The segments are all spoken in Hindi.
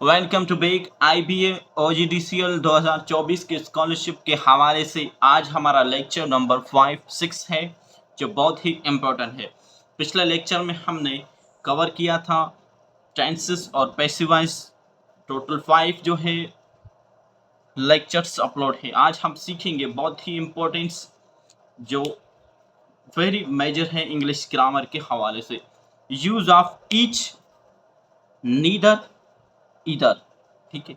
Welcome to back IBA OGDCL 2024 के स्कॉलरशिप के हवाले से आज हमारा लेक्चर नंबर 5-6 है जो बहुत ही इम्पोर्टेंट है। पिछले लेक्चर में हमने कवर किया था टेंसेस और पैसिव वॉइस। टोटल 5 जो है लेक्चर्स अपलोड है। आज हम सीखेंगे बहुत ही इम्पोर्टेंट जो वेरी मेजर है इंग्लिश ग्रामर के हवाले से। Use of each, neither, either. ठीक है,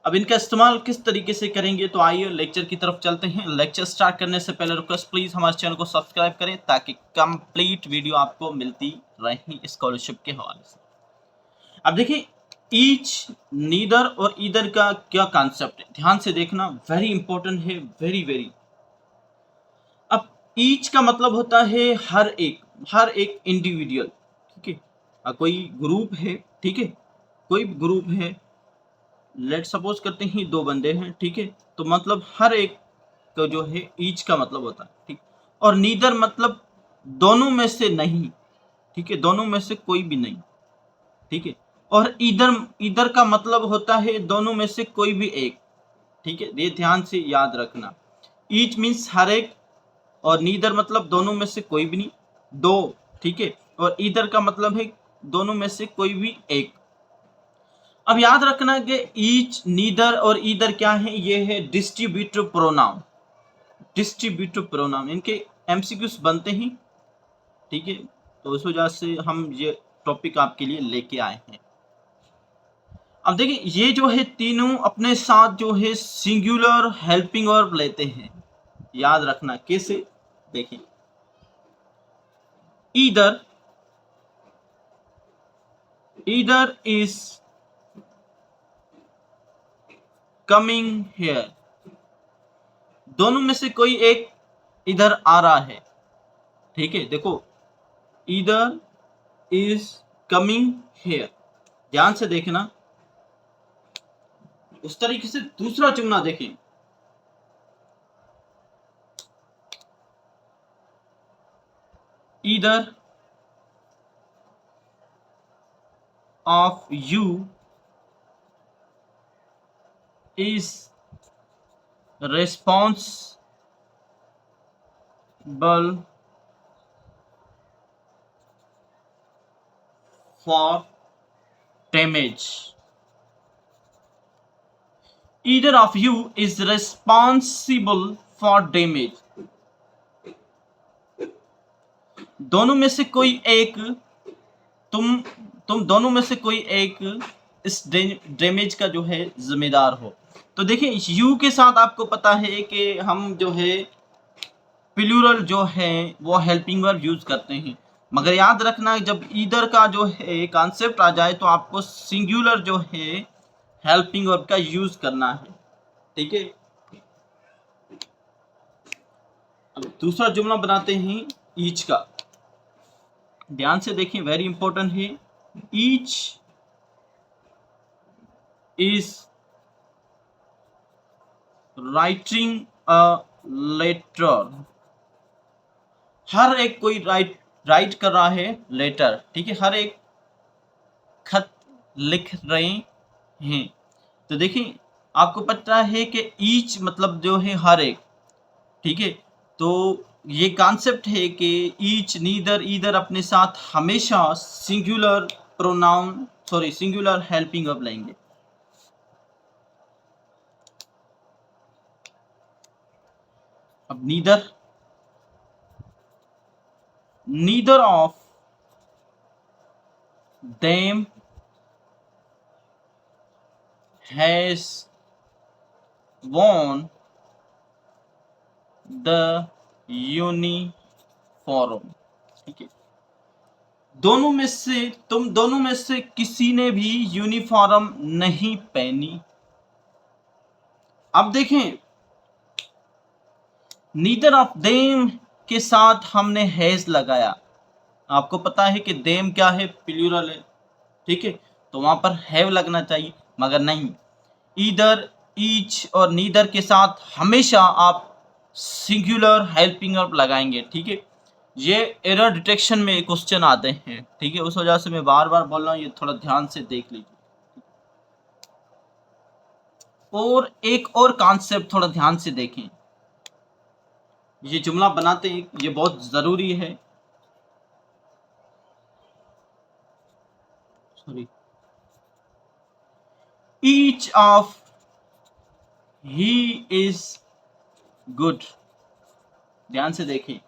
अब इनका इस्तेमाल किस तरीके से करेंगे तो आइए लेक्चर की तरफ चलते हैं। लेक्चर स्टार्ट करने से पहले रिक्वेस्ट प्लीज हमारे चैनल को सब्सक्राइब करें ताकि कंप्लीट वीडियो आपको मिलती रहे स्कॉलरशिप के हवाले से। अब देखिए ईच, नीदर और ईदर का क्या कॉन्सेप्ट है, ध्यान से देखना, वेरी इंपॉर्टेंट है, वेरी वेरी। अब ईच का मतलब होता है हर एक इंडिविजुअल। ठीक है, कोई ग्रुप है, ठीक है, कोई ग्रुप है, लेट सपोज करते हैं 2 बंदे हैं, ठीक है, तो मतलब हर एक का जो है ईच का मतलब होता है। ठीक, और नीदर मतलब दोनों में से नहीं, ठीक है, दोनों में से कोई भी नहीं। ठीक है, और ईदर का मतलब होता है दोनों में से कोई भी एक। ठीक है, ये ध्यान से याद रखना। ईच मीन्स हर एक और नीदर मतलब दोनों में से कोई भी नहीं, दो। ठीक है, और ईदर का मतलब है दोनों में से कोई भी एक। अब याद रखना कि ईच, नीदर और ईदर क्या है, ये है डिस्ट्रीब्यूटिव प्रोनाउन। डिस्ट्रीब्यूटिव प्रोनाउन इनके एमसीक्यूज बनते हैं। ठीक है, तो इस वजह से हम ये टॉपिक आपके लिए लेके आए हैं। अब देखिए ये जो है तीनों अपने साथ जो है सिंगुलर हेल्पिंग वर्ब लेते हैं। याद रखना कैसे, देखिए ईदर इज कमिंग हियर, दोनों में से कोई एक इधर आ रहा है। ठीक है, देखो ईदर इज कमिंग हियर, ध्यान से देखना। उस तरीके से दूसरा जुमला देखें, either of you is responsible for damage. Either of you is responsible for damage. दोनों में से कोई एक, तुम दोनों में से कोई एक इस डैमेज का जो है जिम्मेदार हो। तो देखिए यू के साथ आपको पता है कि हम जो है प्लूरल जो है वो हेल्पिंग वर्ब यूज करते हैं, मगर याद रखना जब ईदर का जो है कॉन्सेप्ट आ जाए तो आपको सिंगुलर जो है हेल्पिंग वर्ब का यूज करना है। ठीक है, अब दूसरा जुमला बनाते हैं ईच का, ध्यान से देखें, वेरी इंपॉर्टेंट है। Each is writing a letter, हर एक कोई राइट कर रहा है लेटर। ठीक है, हर एक खत लिख रहे हैं। तो देखिए आपको पता है कि ईच मतलब जो है हर एक। ठीक है, तो ये कॉन्सेप्ट है कि ईच, नीदर, ईदर अपने साथ हमेशा singular pronoun singular helping verb लेंगे। अब neither of them has worn the uniform. ठीक है, दोनों में से किसी ने भी यूनिफॉर्म नहीं पहनी। अब देखें नीदर ऑफ देम के साथ हमने हैज लगाया, आपको पता है कि देम क्या है, प्लूरल है। ठीक है, तो वहां पर हैव लगना चाहिए, मगर नहीं, ईदर, ईच और नीदर के साथ हमेशा आप सिंगुलर हेल्पिंग वर्ब लगाएंगे। ठीक है, ये एरर डिटेक्शन में क्वेश्चन आते हैं। ठीक है, उस वजह से मैं बार बार बोल रहा हूँ, ये थोड़ा ध्यान से देख लीजिए। और एक और कॉन्सेप्ट थोड़ा ध्यान से देखें, ये जुमला बनाते हैं, ये बहुत जरूरी है। Sorry, each of he is good, ध्यान से देखें,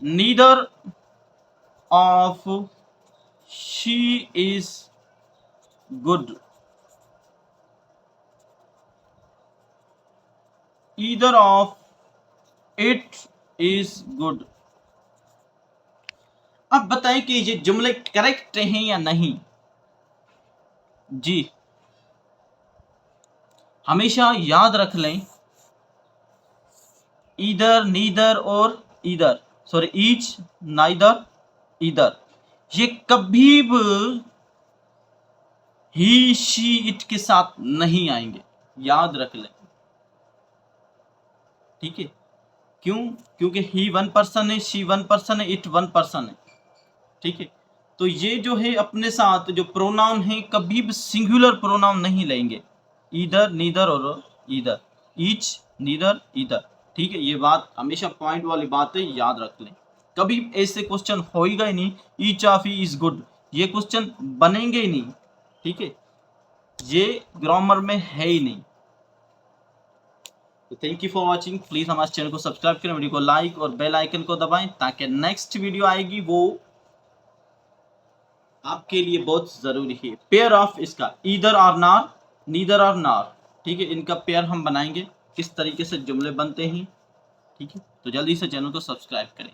neither of she is good, either of it is good. अब बताएं कि ये जुमले करेक्ट हैं या नहीं। जी, हमेशा याद रख लें, ईदर, नीदर और either, sorry each, neither, either, ये कभी भी ही, शी, इट के साथ नहीं आएंगे, याद रख लें, ठीक है। क्यों? क्योंकि ही वन पर्सन है, शी वन पर्सन है, इट वन पर्सन है, ठीक है। तो ये जो है अपने साथ जो प्रोनाउन है कभी भी सिंगुलर प्रोनाउन नहीं लेंगे, ईदर, नीदर और ईदर, ईच, नीदर, ईदर, ठीक है। ये बात हमेशा पॉइंट वाली बात है, याद रख लें। कभी ऐसे क्वेश्चन होएगा ही नहीं, each of he is good, ये क्वेश्चन बनेंगे ही नहीं, ठीक है, ये ग्रामर में है ही नहीं। तो thank you for watching, please हमारे चैनल को सब्सक्राइब करें, वीडियो को लाइक और बेल आइकन को दबाएं ताकि नेक्स्ट वीडियो आएगी वो आपके लिए बहुत जरूरी है। पेयर ऑफ इसका ईदर और नार, नीदर और नार, ठीक है, इनका पेयर हम बनाएंगे, किस तरीके से जुमले बनते हैं, ठीक है। तो जल्दी से चैनल को सब्सक्राइब करें।